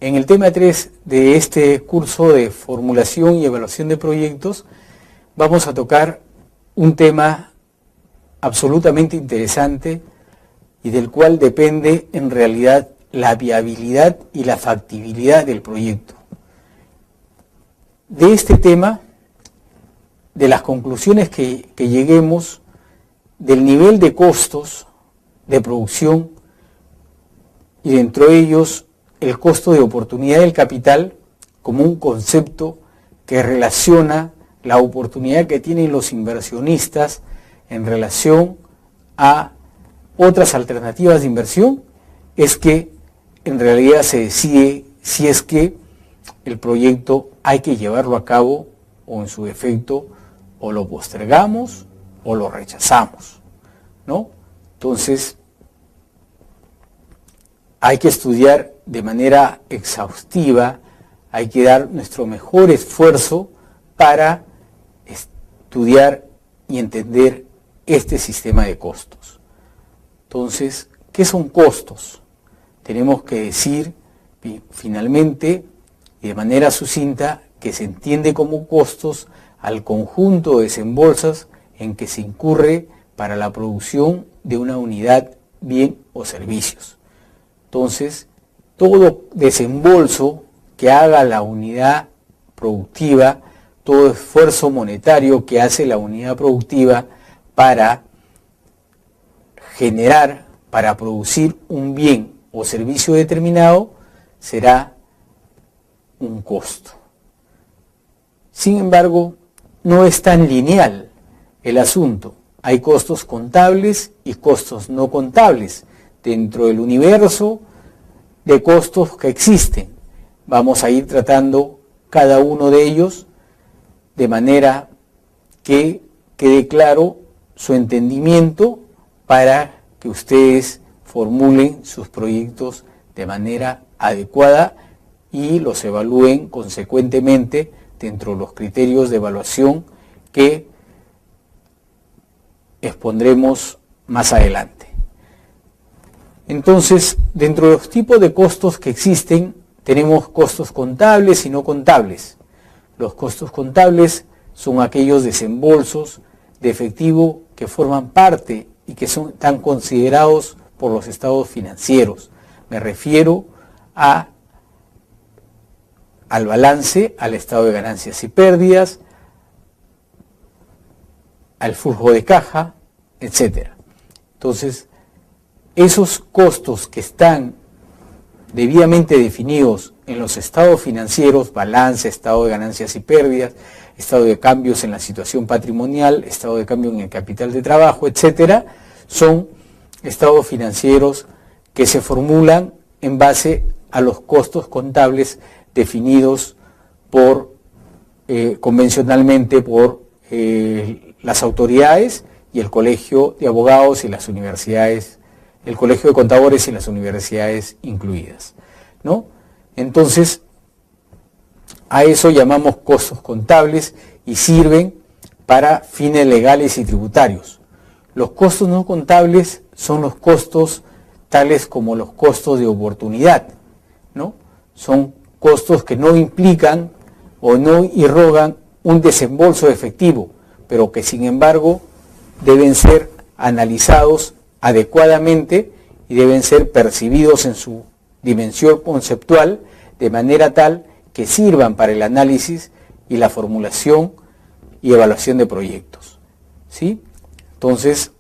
En el tema 3 de este curso de formulación y evaluación de proyectos, vamos a tocar un tema absolutamente interesante y del cual depende en realidad la viabilidad y la factibilidad del proyecto. De este tema, de las conclusiones que lleguemos, del nivel de costos de producción y dentro de ellos el costo de oportunidad del capital como un concepto que relaciona la oportunidad que tienen los inversionistas en relación a otras alternativas de inversión, es que en realidad se decide si es que el proyecto hay que llevarlo a cabo o en su defecto o lo postergamos o lo rechazamos, ¿no? Entonces, hay que estudiar de manera exhaustiva, hay que dar nuestro mejor esfuerzo para estudiar y entender este sistema de costos. Entonces, ¿qué son costos? Tenemos que decir finalmente y de manera sucinta que se entiende como costos al conjunto de desembolsos en que se incurre para la producción de una unidad, bien o servicios. Entonces, todo desembolso que haga la unidad productiva, todo esfuerzo monetario que hace la unidad productiva para generar, para producir un bien o servicio determinado, será un costo. Sin embargo, no es tan lineal el asunto. Hay costos contables y costos no contables dentro del universo de costos que existen. Vamos a ir tratando cada uno de ellos de manera que quede claro su entendimiento para que ustedes formulen sus proyectos de manera adecuada y los evalúen consecuentemente dentro de los criterios de evaluación que expondremos más adelante. Entonces, dentro de los tipos de costos que existen, tenemos costos contables y no contables. Los costos contables son aquellos desembolsos de efectivo que forman parte y que están considerados por los estados financieros. Me refiero al balance, al estado de ganancias y pérdidas, al flujo de caja, etc. Entonces, esos costos que están debidamente definidos en los estados financieros, balance, estado de ganancias y pérdidas, estado de cambios en la situación patrimonial, estado de cambio en el capital de trabajo, etc., son estados financieros que se formulan en base a los costos contables definidos convencionalmente por las autoridades y el Colegio de Abogados y las universidades, el Colegio de Contadores y las universidades incluidas, ¿no? Entonces, a eso llamamos costos contables y sirven para fines legales y tributarios. Los costos no contables son los costos tales como los costos de oportunidad, ¿no? Son costos que no implican o no irrogan un desembolso efectivo, pero que sin embargo deben ser analizados adecuadamente y deben ser percibidos en su dimensión conceptual de manera tal que sirvan para el análisis y la formulación y evaluación de proyectos, ¿sí? Entonces,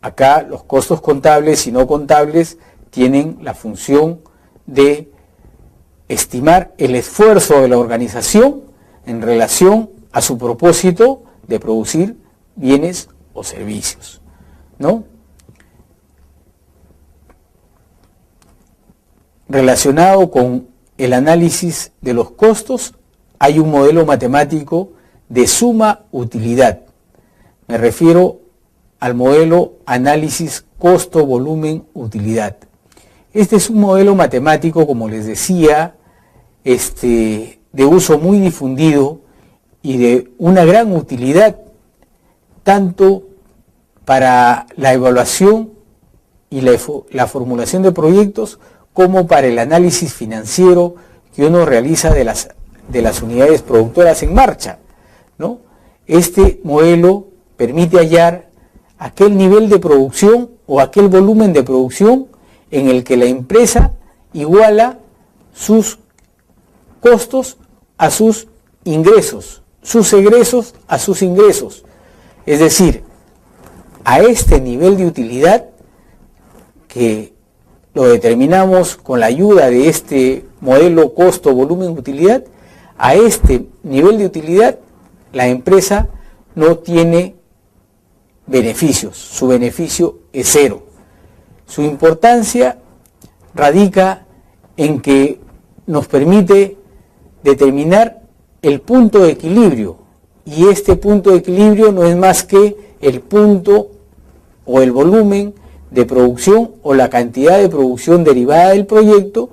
acá los costos contables y no contables tienen la función de estimar el esfuerzo de la organización en relación a su propósito de producir bienes o servicios, ¿no? Relacionado con el análisis de los costos, hay un modelo matemático de suma utilidad. Me refiero al modelo análisis costo-volumen-utilidad. Este es un modelo matemático, como les decía, de uso muy difundido y de una gran utilidad, tanto para la evaluación y la formulación de proyectos, como para el análisis financiero que uno realiza de las unidades productoras en marcha, ¿no? Este modelo permite hallar aquel nivel de producción o aquel volumen de producción en el que la empresa iguala sus costos a sus ingresos, sus egresos a sus ingresos. Es decir, a este nivel de utilidad, que lo determinamos con la ayuda de este modelo costo-volumen-utilidad, a este nivel de utilidad la empresa no tiene beneficios, su beneficio es cero. Su importancia radica en que nos permite determinar el punto de equilibrio, y este punto de equilibrio no es más que el punto o el volumen de producción o la cantidad de producción derivada del proyecto,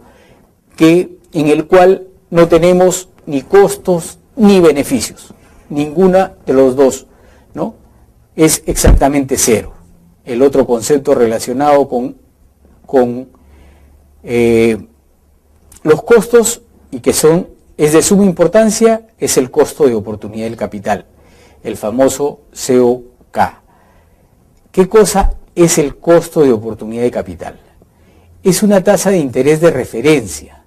en el cual no tenemos ni costos ni beneficios, ninguna de los dos, ¿no? Es exactamente cero. El otro concepto relacionado con los costos, y que es de suma importancia, es el costo de oportunidad del capital, el famoso COK. ¿Qué cosa es el costo de oportunidad de capital? Es una tasa de interés de referencia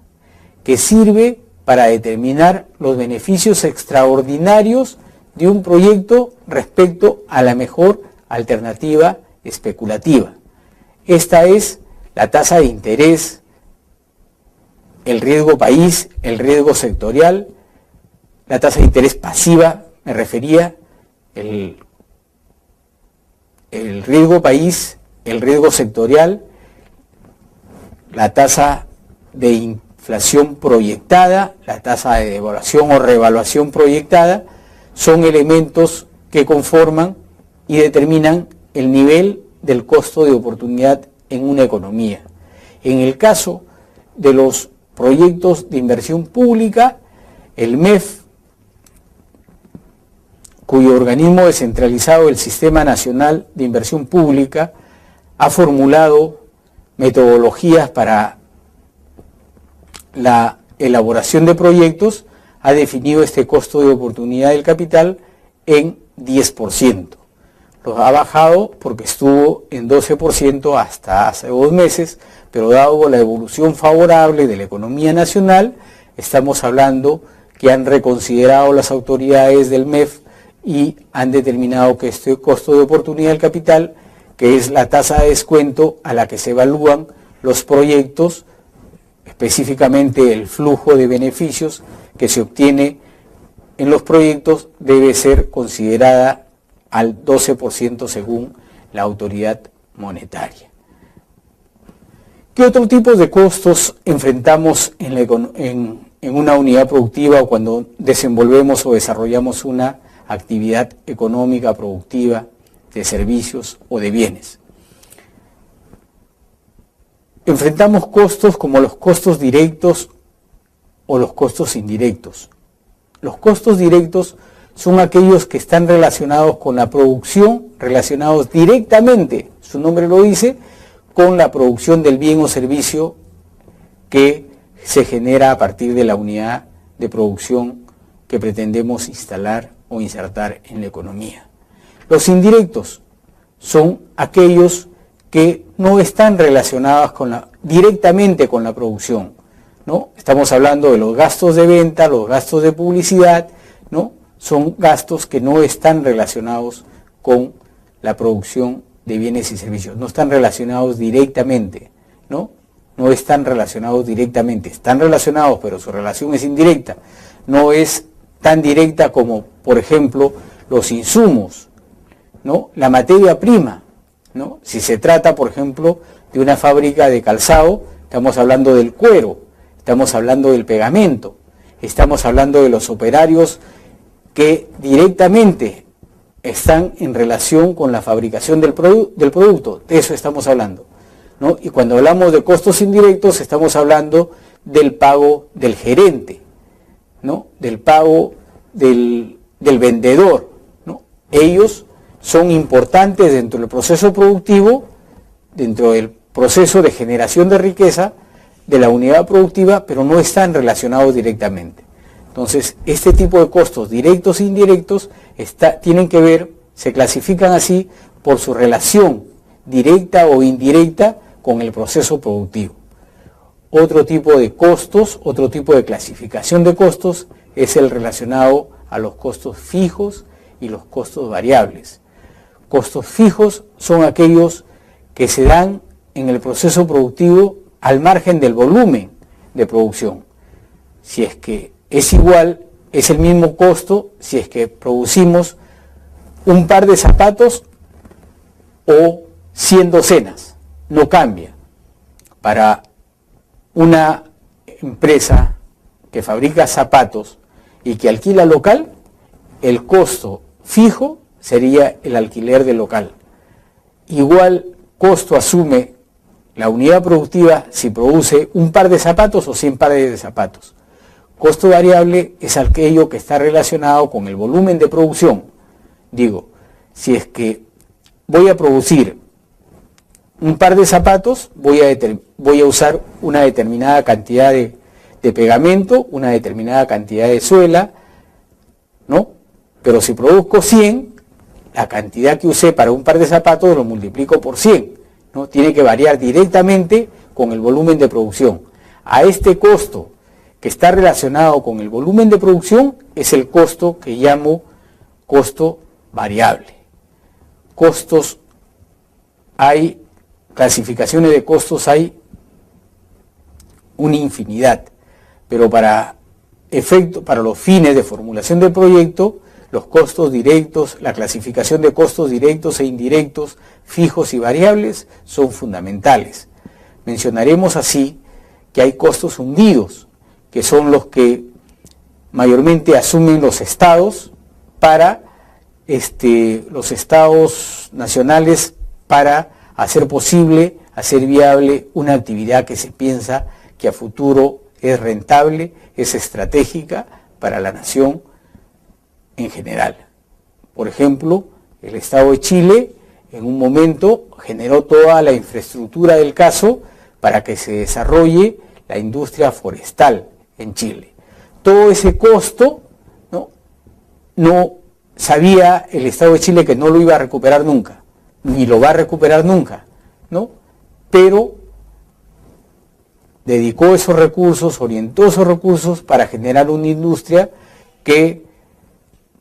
que sirve para determinar los beneficios extraordinarios de un proyecto respecto a la mejor alternativa especulativa. Esta es la tasa de interés, el riesgo país, el riesgo sectorial, la tasa de interés pasiva, me refería, el riesgo país, el riesgo sectorial, la tasa de inflación proyectada, la tasa de devaluación o revaluación proyectada, son elementos que conforman y determinan el nivel del costo de oportunidad en una economía. En el caso de los proyectos de inversión pública, el MEF, cuyo organismo descentralizado, el Sistema Nacional de Inversión Pública, ha formulado metodologías para la elaboración de proyectos, ha definido este costo de oportunidad del capital en 10%. Lo ha bajado porque estuvo en 12% hasta hace 2 meses, pero dado la evolución favorable de la economía nacional, estamos hablando que han reconsiderado las autoridades del MEF y han determinado que este costo de oportunidad del capital, que es la tasa de descuento a la que se evalúan los proyectos, específicamente el flujo de beneficios que se obtiene en los proyectos, debe ser considerada al 12% según la autoridad monetaria. ¿Qué otro tipo de costos enfrentamos en una unidad productiva o cuando desenvolvemos o desarrollamos una actividad económica productiva de servicios o de bienes? Enfrentamos costos como los costos directos o los costos indirectos. Los costos directos son aquellos que están relacionados con la producción, relacionados directamente, su nombre lo dice, con la producción del bien o servicio que se genera a partir de la unidad de producción que pretendemos instalar o insertar en la economía. Los indirectos son aquellos que no están relacionados directamente con la producción, ¿no? Estamos hablando de los gastos de venta, los gastos de publicidad, ¿no? Son gastos que no están relacionados con la producción de bienes y servicios, no están relacionados directamente, ¿no? No están relacionados directamente, están relacionados, pero su relación es indirecta, no es tan directa como, por ejemplo, los insumos, ¿no? La materia prima, ¿no? Si se trata, por ejemplo, de una fábrica de calzado, estamos hablando del cuero, estamos hablando del pegamento, estamos hablando de los operarios que directamente están en relación con la fabricación del producto, de eso estamos hablando, ¿no? Y cuando hablamos de costos indirectos, estamos hablando del pago del gerente, ¿no? Del pago del vendedor, ¿no? Ellos son importantes dentro del proceso productivo, dentro del proceso de generación de riqueza, de la unidad productiva, pero no están relacionados directamente. Entonces, este tipo de costos directos e indirectos tienen que ver, se clasifican así por su relación directa o indirecta con el proceso productivo. Otro tipo de costos, otro tipo de clasificación de costos es el relacionado a los costos fijos y los costos variables. Costos fijos son aquellos que se dan en el proceso productivo al margen del volumen de producción. Si es que es igual, es el mismo costo si es que producimos un par de zapatos o 100 docenas, no cambia. Para una empresa que fabrica zapatos y que alquila local, el costo fijo sería el alquiler del local. Igual costo asume la unidad productiva si produce un par de zapatos o 100 pares de zapatos. Costo variable es aquello que está relacionado con el volumen de producción. Digo, si es que voy a producir un par de zapatos, voy a usar una determinada cantidad de pegamento, una determinada cantidad de suela, ¿no? Pero si produzco 100, la cantidad que usé para un par de zapatos lo multiplico por 100, ¿no? Tiene que variar directamente con el volumen de producción. A este costo que está relacionado con el volumen de producción es el costo que llamo costo variable. Costos, hay clasificaciones de costos, hay una infinidad, pero para los fines de formulación del proyecto, los costos directos, la clasificación de costos directos e indirectos, fijos y variables, son fundamentales. Mencionaremos así que hay costos hundidos, que son los que mayormente asumen los estados los estados nacionales para hacer posible, hacer viable una actividad que se piensa que a futuro es rentable, es estratégica para la nación en general. Por ejemplo, el Estado de Chile en un momento generó toda la infraestructura del caso para que se desarrolle la industria forestal en Chile. Todo ese costo, no sabía el Estado de Chile que no lo iba a recuperar nunca, ni lo va a recuperar nunca, ¿no? Pero dedicó esos recursos, orientó esos recursos para generar una industria que,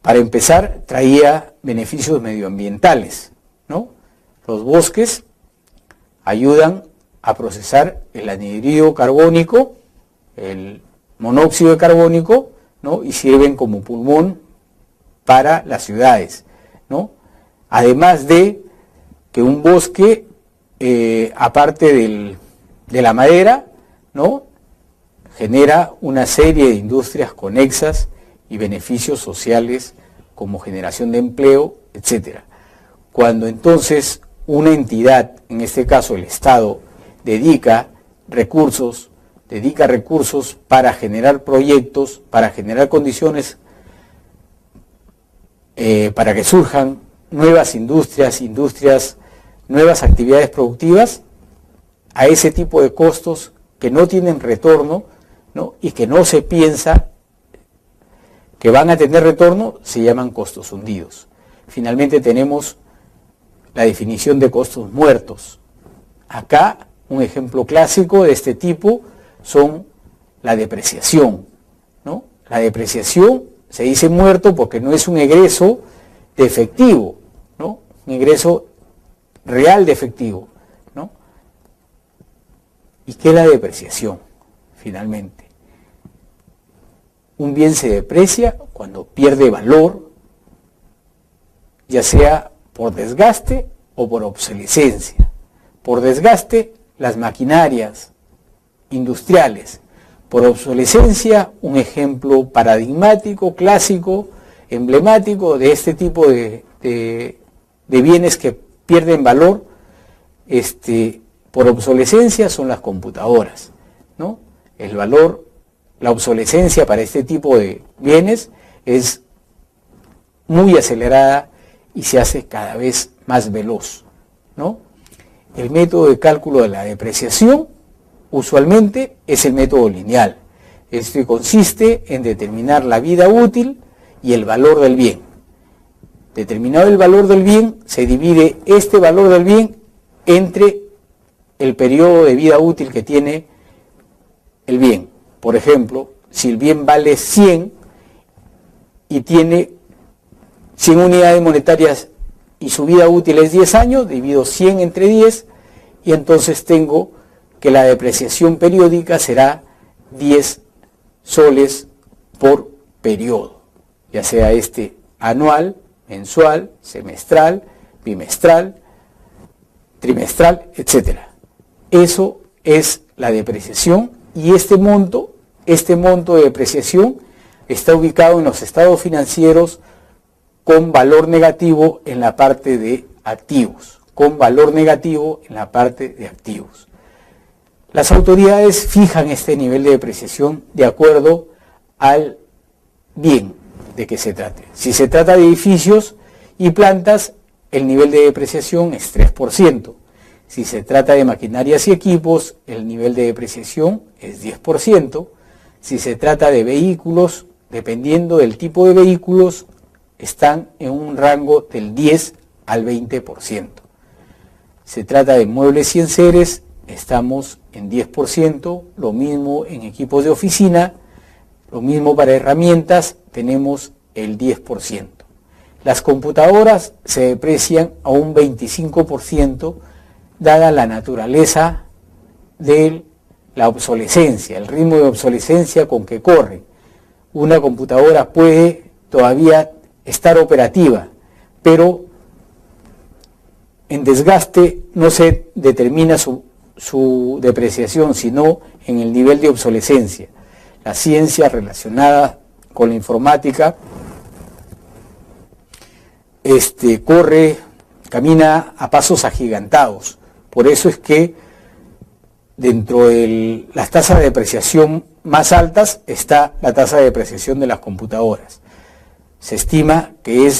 para empezar, traía beneficios medioambientales, ¿no? Los bosques ayudan a procesar el anhidrido carbónico, el monóxido de carbónico, ¿no? Y sirven como pulmón para las ciudades, ¿no? Además de que un bosque, aparte de la madera, ¿no?, genera una serie de industrias conexas y beneficios sociales como generación de empleo, etc. Cuando entonces una entidad, en este caso el Estado, dedica recursos para generar proyectos, para generar condiciones para que surjan nuevas industrias, nuevas actividades productivas, a ese tipo de costos que no tienen retorno, ¿no?, y que no se piensa que van a tener retorno, se llaman costos hundidos. Finalmente tenemos la definición de costos muertos. Acá un ejemplo clásico de este tipo son la depreciación, ¿no? La depreciación se dice muerto porque no es un egreso de efectivo, ¿no?, un egreso real de efectivo, ¿no? ¿Y qué es la depreciación? Finalmente, un bien se deprecia cuando pierde valor, ya sea por desgaste o por obsolescencia. Por desgaste, las maquinarias industriales. Por obsolescencia, un ejemplo paradigmático, clásico, emblemático de este tipo de bienes que pierden valor, por obsolescencia son las computadoras, ¿no? El valor, la obsolescencia para este tipo de bienes es muy acelerada y se hace cada vez más veloz, ¿no? El método de cálculo de la depreciación usualmente es el método lineal. Este consiste en determinar la vida útil y el valor del bien. Determinado el valor del bien, se divide este valor del bien entre el periodo de vida útil que tiene el bien. Por ejemplo, si el bien vale 100 y tiene 100 unidades monetarias y su vida útil es 10 años, divido 100 entre 10 y entonces tengo que la depreciación periódica será 10 soles por periodo, ya sea este anual, mensual, semestral, bimestral, trimestral, etc. Eso es la depreciación y este monto de depreciación está ubicado en los estados financieros con valor negativo en la parte de activos, Las autoridades fijan este nivel de depreciación de acuerdo al bien de que se trate. Si se trata de edificios y plantas, el nivel de depreciación es 3%. Si se trata de maquinarias y equipos, el nivel de depreciación es 10%. Si se trata de vehículos, dependiendo del tipo de vehículos, están en un rango del 10 al 20%. Se trata de muebles y enseres, estamos en 10%, lo mismo en equipos de oficina, lo mismo para herramientas, tenemos el 10%. Las computadoras se deprecian a un 25%, dada la naturaleza de la obsolescencia, el ritmo de obsolescencia con que corre. Una computadora puede todavía estar operativa, pero en desgaste no se determina su depreciación, sino en el nivel de obsolescencia. La ciencia relacionada con la informática camina a pasos agigantados. Por eso es que dentro de las tasas de depreciación más altas está la tasa de depreciación de las computadoras. Se estima que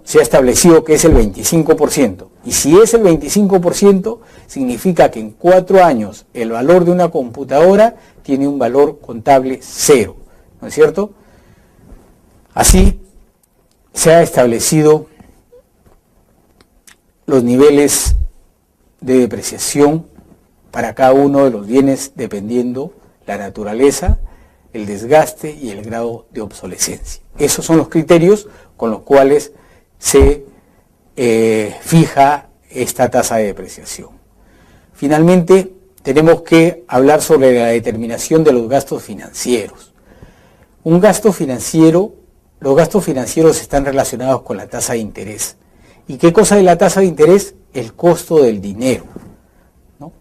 se ha establecido que es el 25%. Y si es el 25%, significa que en 4 años el valor de una computadora tiene un valor contable 0, ¿no es cierto? Así se ha establecido los niveles de depreciación para cada uno de los bienes dependiendo la naturaleza, el desgaste y el grado de obsolescencia. Esos son los criterios con los cuales se fija esta tasa de depreciación. Finalmente, tenemos que hablar sobre la determinación de los gastos financieros. Los gastos financieros están relacionados con la tasa de interés. ¿Y qué cosa es la tasa de interés? El costo del dinero, ¿no?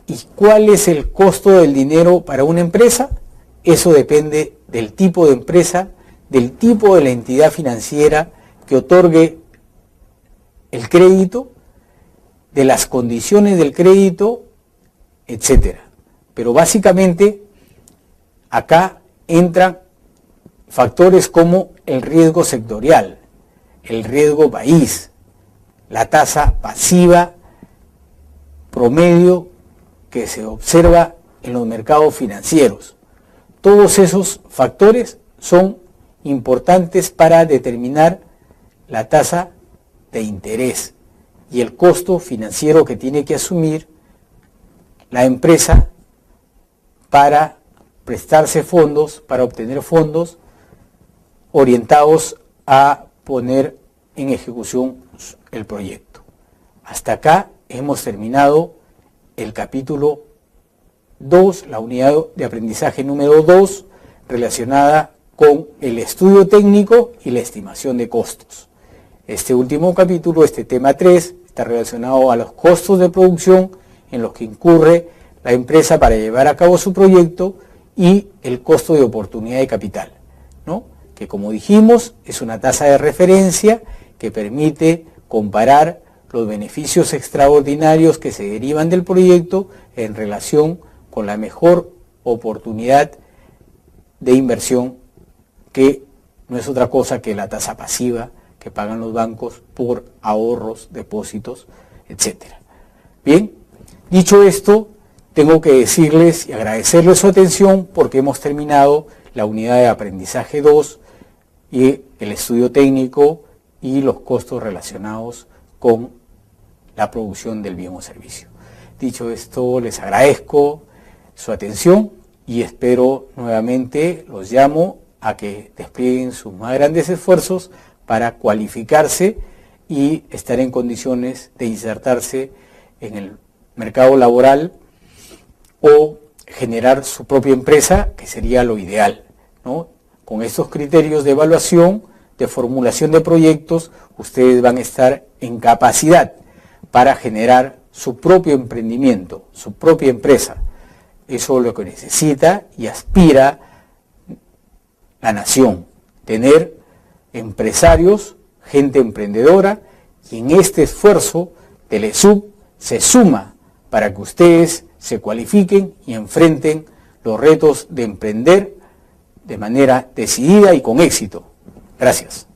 ¿Y cuál es el costo del dinero para una empresa? Eso depende del tipo de empresa, del tipo de la entidad financiera que otorgue el crédito, de las condiciones del crédito, etc. Pero básicamente acá entran factores como el riesgo sectorial, el riesgo país, la tasa pasiva promedio que se observa en los mercados financieros. Todos esos factores son importantes para determinar la tasa de interés y el costo financiero que tiene que asumir la empresa para prestarse fondos, para obtener fondos orientados a poner en ejecución el proyecto. Hasta acá hemos terminado el capítulo 2, la unidad de aprendizaje número 2, relacionada con el estudio técnico y la estimación de costos. Este último capítulo, este tema 3, está relacionado a los costos de producción en los que incurre la empresa para llevar a cabo su proyecto y el costo de oportunidad de capital, ¿no? Que como dijimos es una tasa de referencia que permite comparar los beneficios extraordinarios que se derivan del proyecto en relación con la mejor oportunidad de inversión, que no es otra cosa que la tasa pasiva que pagan los bancos por ahorros, depósitos, etc. Bien, dicho esto, tengo que decirles y agradecerles su atención porque hemos terminado la unidad de aprendizaje 2 y el estudio técnico y los costos relacionados con la producción del bien o servicio. Dicho esto, les agradezco su atención y espero nuevamente, los llamo a que desplieguen sus más grandes esfuerzos para cualificarse y estar en condiciones de insertarse en el mercado laboral o generar su propia empresa, que sería lo ideal, ¿no? Con estos criterios de evaluación, de formulación de proyectos, ustedes van a estar en capacidad para generar su propio emprendimiento, su propia empresa. Eso es lo que necesita y aspira la nación, tener empresarios, gente emprendedora, y en este esfuerzo Telesub se suma para que ustedes se cualifiquen y enfrenten los retos de emprender de manera decidida y con éxito. Gracias.